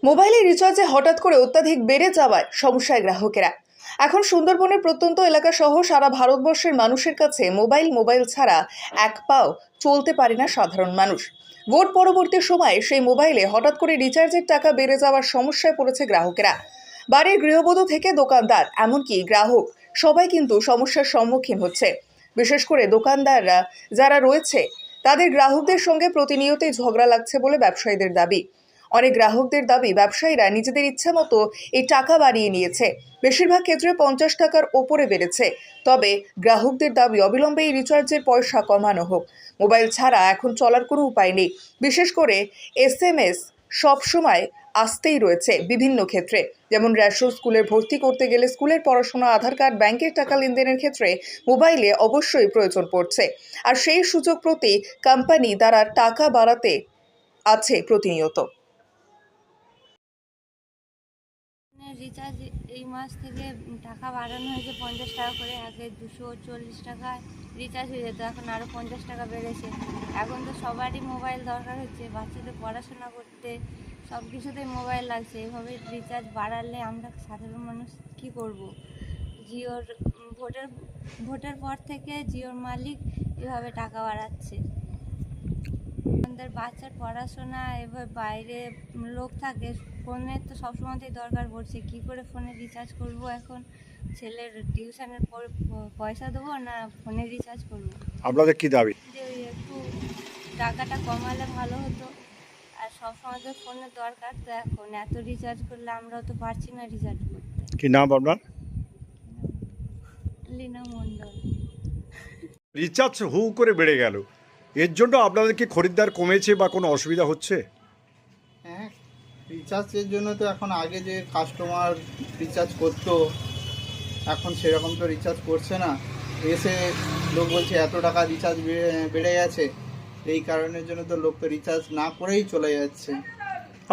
মোবাইলে রিচার্জে হঠাৎ করে অত্যাধিক বেড়ে যাওয়ায় সমস্যায় গ্রাহকেরা। এখন সুন্দরবনের প্রত্যন্ত এলাকা সহ সারা ভারতবর্ষের মানুষের কাছে মোবাইল ছাড়া এক পাও চলতে পারে না সাধারণ মানুষ। ভোট পরবর্তী সময়ে সেই মোবাইলে হঠাৎ করে রিচার্জের টাকা বেড়ে যাওয়ার সমস্যায় পড়েছে গ্রাহকেরা। বাড়ির গৃহবধূ থেকে দোকানদার, এমনকি গ্রাহক, সবাই কিন্তু সমস্যার সম্মুখীন হচ্ছে। বিশেষ করে দোকানদাররা যারা রয়েছে তাদের গ্রাহকদের সঙ্গে প্রতিনিয়তই ঝগড়া লাগছে বলে ব্যবসায়ীদের দাবি। অনেক গ্রাহকদের দাবি, ব্যবসায়ীরা নিজেদের ইচ্ছে মতো এই টাকা বাড়িয়ে নিয়েছে। বেশিরভাগ ক্ষেত্রে 50 টাকার ওপরে বেড়েছে। তবে গ্রাহকদের দাবি অবিলম্বে এই রিচার্জের পয়সা কমানো হোক। মোবাইল ছাড়া এখন চলার কোনো উপায় নেই। বিশেষ করে SMS সবসময় আসতেই রয়েছে বিভিন্ন ক্ষেত্রে, যেমন রেশন, স্কুলে ভর্তি করতে গেলে, স্কুলের পড়াশোনা, আধার কার্ড, ব্যাংকের টাকা লেনদেনের ক্ষেত্রে মোবাইলে অবশ্যই প্রয়োজন পড়ছে। আর সেই সুযোগ প্রতি কোম্পানি দ্বারা টাকা বাড়াতে আছে প্রতিনিয়ত। রিচার্জ এই মাস থেকে টাকা বাড়ানো হয়েছে 50 টাকা করে। আগে 240 টাকায় রিচার্জ হয়ে যেত, এখন আরও 50 টাকা বেড়েছে। এখন তো সবারই মোবাইল দরকার হচ্ছে, বাচ্চাদের পড়াশোনা করতে সব কিছুতেই মোবাইল লাগছে। এভাবে রিচার্জ বাড়ালে আমরা সাধারণ মানুষ কি করব? জিওর ভোটের পর থেকে জিওর মালিক এভাবে টাকা বাড়াচ্ছে। আমাদের বাচ্চার পড়াশোনা, এবার বাইরে লোক থাকে, ফোনের তো সবসময়তেই দরকার পড়ছে। কি করে ফোনে রিচার্জ করব? এখন ছেলের টিউশনের পয়সা দেবো না ফোনে রিচার্জ করব? আপনাদের কি দাবি? যে ওই একটু টাকাটা কমালে ভালো হতো। আর সবসময় তো ফোনের দরকার, তো এখন এত রিচার্জ করলে আমরাও তো পারছি না রিচার্জ করতে। কি নাম আপনার? লীনা মণ্ডল। রিচার্জ হু করে বেড়ে গেল, এর জন্য আপনাদের কি খরিদ্দার কমেছে বা কোনো অসুবিধা হচ্ছে? হ্যাঁ, রিচার্জের জন্য তো এখন আগে যে কাস্টমার রিচার্জ করতো, এখন সেরকম তো রিচার্জ করছে না। এসে লোক বলছে এত টাকা রিচার্জ বেড়ে গেছে, এই কারণের জন্য তো লোক তো রিচার্জ না করেই চলে যাচ্ছে।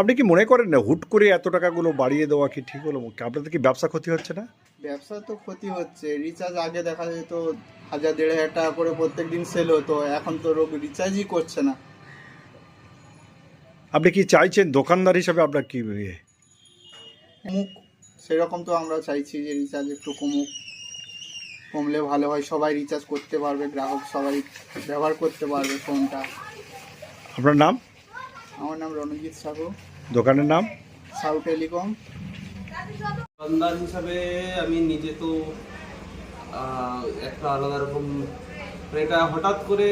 আপনি কি মনে করেন না হুট করে এত টাকাগুলো বাড়িয়ে দেওয়া কি ঠিক হলো? আপনাদের কি ব্যবসা ক্ষতি হচ্ছে না? ব্যবসা তো ক্ষতি হচ্ছে। রিচার্জ আগে দেখা যেত 1000-1500 টাকা করে প্রত্যেক দিন সেল হতো, এখন তো লোক রিচার্জই করছে না। আপনি কি চাইছেন দোকানদার হিসাবে আপনার কি কমুক, সেরকম তো আমরা চাইছি যে রিচার্জ একটু কমলে ভালো হয়। সবাই রিচার্জ করতে পারবে, গ্রাহক সবাই ব্যবহার করতে পারবে ফোনটা। আপনার নাম? আমার নাম রণজিৎ সাহু। দোকানের নাম? সাহু টেলিকম। দোকানদার হিসাবে আমি নিজে তো একটা আলাদা রকম, এটা হঠাৎ করে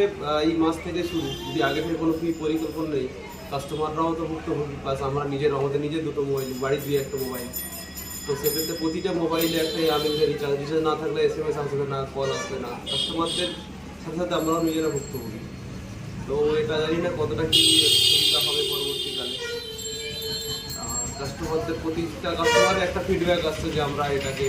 এই মাস থেকে শুরু, যদি আগে থেকে কোনো পরিকল্পনা নেই, কাস্টমাররাও তো ভুক্তভোগী, প্লাস আমরা আমাদের নিজের দুটো মোবাইল, বাড়ির দুই একটা মোবাইল, তো সেক্ষেত্রে প্রতিটা মোবাইলে একটা আনলিমিটেড রিচার্জ না থাকলে SMS আসবে না, কল আসবে না, কাস্টমারদের সাথে সাথে আমরাও নিজেরা ভুক্তভোগী। তো এটা জানি না কতটা কি সুবিধা হবে পরবর্তীকালে। কাস্টমারদের প্রতিটা কাস্টমারের একটা ফিডব্যাক আসছে যে আমরা এটাকে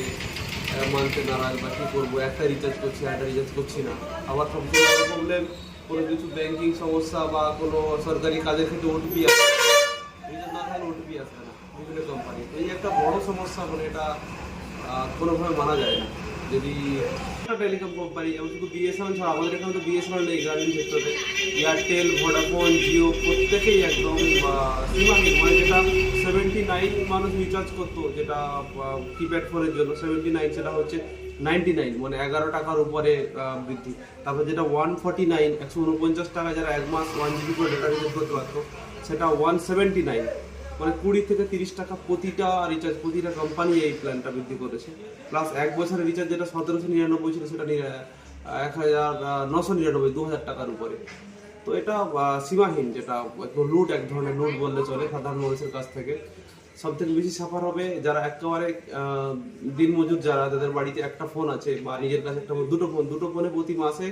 মানতে নারাজ বা কী করবো, একটা রিচার্জ করছি একটা রিচার্জ করছি না। আবার সবচেয়ে বড় প্রবলেম, কোনো কিছু ব্যাংকিং সমস্যা বা কোনো সরকারি কাজের ক্ষেত্রে OTP আসে, রিচার্জ না থাকলে OTP আসবে না বিভিন্ন কোম্পানি। এই একটা বড় সমস্যা, মানে এটা কোনোভাবে মানা যায় না। যদি একটা টেলিকম কোম্পানি, যেমন শুধু BSNL ছাড়া, আমাদের এখানে তো BSNL নেই, গ্রামীণ ক্ষেত্রে এয়ারটেল, ভোডাফোন, জিও প্রত্যেকেই একদম সীমাহীন, মানে যেটা 79 মানুষ রিচার্জ করতো, যেটা কিপ্যাড ফোনের জন্য 79, সেটা হচ্ছে 99, মানে 11 টাকার উপরে বৃদ্ধি। তারপর যেটা 149, 149 টাকা, যারা এক মাস 1 GB করে ডেটা রিচার্জ করতে পারতো, সেটা 179, মানে 20 থেকে 30 টাকা প্রতিটা রিচার্জ, প্রতিটা কোম্পানি এই প্ল্যানটা বৃদ্ধি করেছে। প্লাস এক বছরের রিচার্জ যেটা 1799 ছিল, সেটা 1999, 2000 টাকার উপরে। তো এটা সীমাহীন, যেটা লুট, এক ধরনের লুট বললে চলে সাধারণ মানুষের কাছ থেকে। সব থেকে বেশি সাফার হবে যারা একেবারে দিনমজুর, যারা যাদের বাড়িতে একটা ফোন আছে বা নিজের কাছে একটা দুটো ফোনে প্রতি মাসে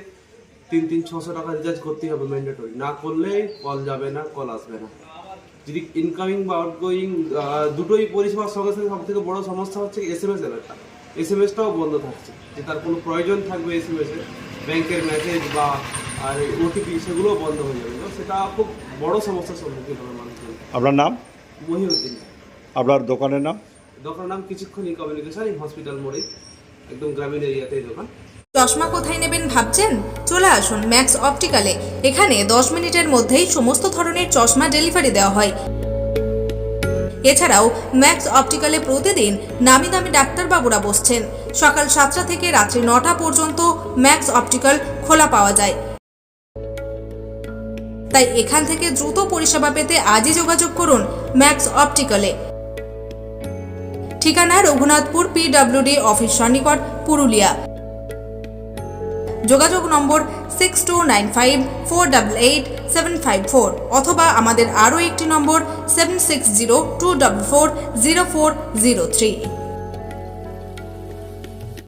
300-600 টাকা রিচার্জ করতেই হবে ম্যান্ডেটরি, না করলে কল যাবে না, কল আসবে না। যদি ইনকামিং বা আউটগোয়িং দুটোই পরিষেবার সঙ্গে সঙ্গে সব থেকে বড় সমস্যা হচ্ছে SMS এর একটা, SMS-টাও বন্ধ থাকছে, যে তার কোনো প্রয়োজন থাকবে SMS-এর, ব্যাংকের মেসেজ বা আর OTP, সেগুলোও বন্ধ হয়ে যাবে। তো সেটা খুব বড় সমস্যার সম্মুখীন হবে মানুষজন। আপনার নাম? মহিউদ্দিন। আপনার দোকানের নাম? দোকানের নাম কিছুক্ষণ কমিউনিকেশন, হসপিটাল মোড়ে, একদম গ্রামীণ এরিয়াতেই দোকান। চশমা কোথায় নেবেন ভাবছেন? চলে আসুন ম্যাক্স অপটিক্যালে। এখানে 10 মিনিটের মধ্যেই সমস্ত ধরনের চশমা ডেলিভারি দেওয়া হয়। এছাড়াও ম্যাক্স অপটিক্যালে প্রতিদিন নামি দামি ডাক্তারবাবুরা বসছেন। সকাল 7টা থেকে রাত্রি 9টা পর্যন্ত ম্যাক্স অপটিক্যাল খোলা পাওয়া যায়। তাই এখান থেকে দ্রুত পরিষেবা পেতে আজই যোগাযোগ করুন ম্যাক্স অপটিক্যালে। ঠিকানা রঘুনাথপুর PWD অফিস সন্নিকট, পুরুলিয়া। যোগাযোগ নম্বর 6295488754 অথবা আমাদের আরও একটি নম্বর 7602440403।